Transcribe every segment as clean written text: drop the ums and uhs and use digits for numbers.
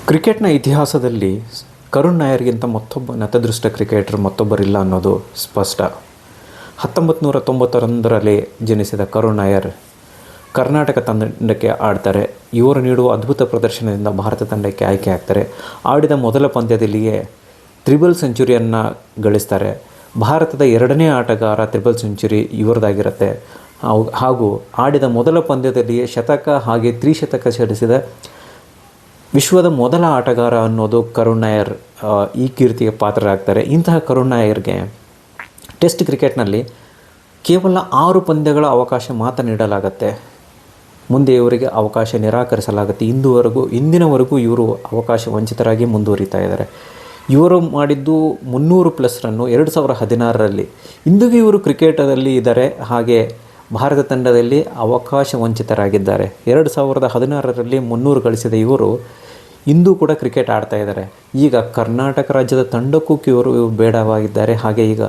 ಕ್ರಿಕೆಟ್ನ ಇತಿಹಾಸದಲ್ಲಿ ಕರುಣ್ ನಾಯರ್ಗಿಂತ ಮತ್ತೊಬ್ಬ ನತದೃಷ್ಟ ಕ್ರಿಕೆಟರ್ ಮತ್ತೊಬ್ಬರಿಲ್ಲ ಅನ್ನೋದು ಸ್ಪಷ್ಟ. 1991ರಲ್ಲಿ ಜನಿಸಿದ ಕರುಣ್ ನಾಯರ್ ಕರ್ನಾಟಕ ತಂಡಕ್ಕೆ ಆಡ್ತಾರೆ. ಇವರು ನೀಡುವ ಅದ್ಭುತ ಪ್ರದರ್ಶನದಿಂದ ಭಾರತ ತಂಡಕ್ಕೆ ಆಯ್ಕೆ ಆಗ್ತಾರೆ. ಆಡಿದ ಮೊದಲ ಪಂದ್ಯದಲ್ಲಿಯೇ ತ್ರಿಬಲ್ ಸೆಂಚುರಿಯನ್ನು ಗಳಿಸ್ತಾರೆ. ಭಾರತದ ಎರಡನೇ ಆಟಗಾರ ತ್ರಿಬಲ್ ಸೆಂಚುರಿ ಇವರದಾಗಿರುತ್ತೆ. ಹಾಗೂ ಆಡಿದ ಮೊದಲ ಪಂದ್ಯದಲ್ಲಿಯೇ ಶತಕ ಹಾಗೆ ತ್ರಿಶತಕ ಸಿಡಿಸಿದ ವಿಶ್ವದ ಮೊದಲ ಆಟಗಾರ ಅನ್ನೋದು ಕರುಣ್ ನಾಯರ್ ಈ ಕೀರ್ತಿಗೆ ಪಾತ್ರರಾಗ್ತಾರೆ. ಇಂತಹ ಕರುಣ್ ನಾಯರ್ಗೆ ಟೆಸ್ಟ್ ಕ್ರಿಕೆಟ್ನಲ್ಲಿ ಕೇವಲ 6 ಪಂದ್ಯಗಳ ಅವಕಾಶ ಮಾತ್ರ ನೀಡಲಾಗುತ್ತೆ. ಮುಂದೆ ಇವರಿಗೆ ಅವಕಾಶ ನಿರಾಕರಿಸಲಾಗುತ್ತೆ. ಇಂದಿನವರೆಗೂ ಇವರು ಅವಕಾಶ ವಂಚಿತರಾಗಿ ಮುಂದುವರಿತಾ ಇದ್ದಾರೆ. ಇವರು ಮಾಡಿದ್ದು 300+ ರನ್ನು 2016ರಲ್ಲಿ. ಇಂದಿಗೂ ಇವರು ಕ್ರಿಕೆಟಲ್ಲಿ ಇದ್ದಾರೆ. ಹಾಗೆ ಭಾರತ ತಂಡದಲ್ಲಿ ಅವಕಾಶ ವಂಚಿತರಾಗಿದ್ದಾರೆ. 2016ರಲ್ಲಿ 300 ಗಳಿಸಿದ ಇವರು ಇಂದು ಕೂಡ ಕ್ರಿಕೆಟ್ ಆಡ್ತಾ ಇದ್ದಾರೆ. ಈಗ ಕರ್ನಾಟಕ ರಾಜ್ಯದ ತಂಡಕ್ಕೂ ಇವರು ಬೇಡವಾಗಿದ್ದಾರೆ. ಹಾಗೆ ಈಗ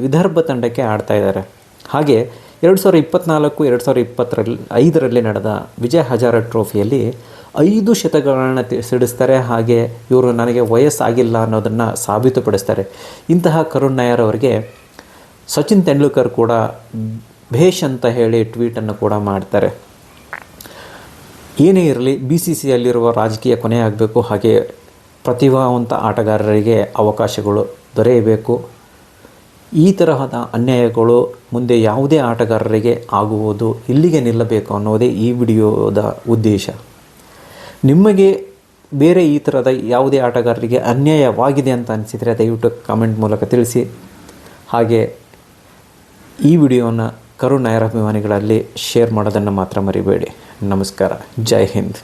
ವಿದರ್ಭ ತಂಡಕ್ಕೆ ಆಡ್ತಾ ಇದ್ದಾರೆ. ಹಾಗೆ 2024-2025ರಲ್ಲಿ ನಡೆದ ವಿಜಯ್ ಹಜಾರೆ ಟ್ರೋಫಿಯಲ್ಲಿ 5 ಶತಕಗಳನ್ನು ಸಿಡಿಸ್ತಾರೆ. ಹಾಗೆ ಇವರು ನನಗೆ ವಯಸ್ಸಾಗಿಲ್ಲ ಅನ್ನೋದನ್ನು ಸಾಬೀತುಪಡಿಸ್ತಾರೆ. ಇಂತಹ ಕರುಣ್ ನಾಯರ್ ಅವರಿಗೆ ಸಚಿನ್ ತೆಂಡೂಲ್ಕರ್ ಕೂಡ ಭೇಷ್ ಅಂತ ಹೇಳಿ ಟ್ವೀಟನ್ನು ಕೂಡ ಮಾಡ್ತಾರೆ. ಏನೇ ಇರಲಿ, BCCIಯಲ್ಲಿರುವ ರಾಜಕೀಯ ಕೊನೆಯಾಗಬೇಕು. ಹಾಗೆ ಪ್ರತಿಭಾವಂತ ಆಟಗಾರರಿಗೆ ಅವಕಾಶಗಳು ದೊರೆಯಬೇಕು. ಈ ತರಹದ ಅನ್ಯಾಯಗಳು ಮುಂದೆ ಯಾವುದೇ ಆಟಗಾರರಿಗೆ ಆಗುವುದು ಇಲ್ಲಿಗೆ ನಿಲ್ಲಬೇಕು ಅನ್ನೋದೇ ಈ ವಿಡಿಯೋದ ಉದ್ದೇಶ. ನಿಮಗೆ ಬೇರೆ ಈ ಥರದ ಯಾವುದೇ ಆಟಗಾರರಿಗೆ ಅನ್ಯಾಯವಾಗಿದೆ ಅಂತ ಅನಿಸಿದರೆ ದಯವಿಟ್ಟು ಕಾಮೆಂಟ್ ಮೂಲಕ ತಿಳಿಸಿ. ಹಾಗೆ ಈ ವಿಡಿಯೋನ ಕರುಣ್ ನಾಯರ್ ಅಭಿಮಾನಿಗಳಲ್ಲಿ ಶೇರ್ ಮಾಡೋದನ್ನು ಮಾತ್ರ ಮರಿಬೇಡಿ. ನಮಸ್ಕಾರ. ಜೈ ಹಿಂದ್.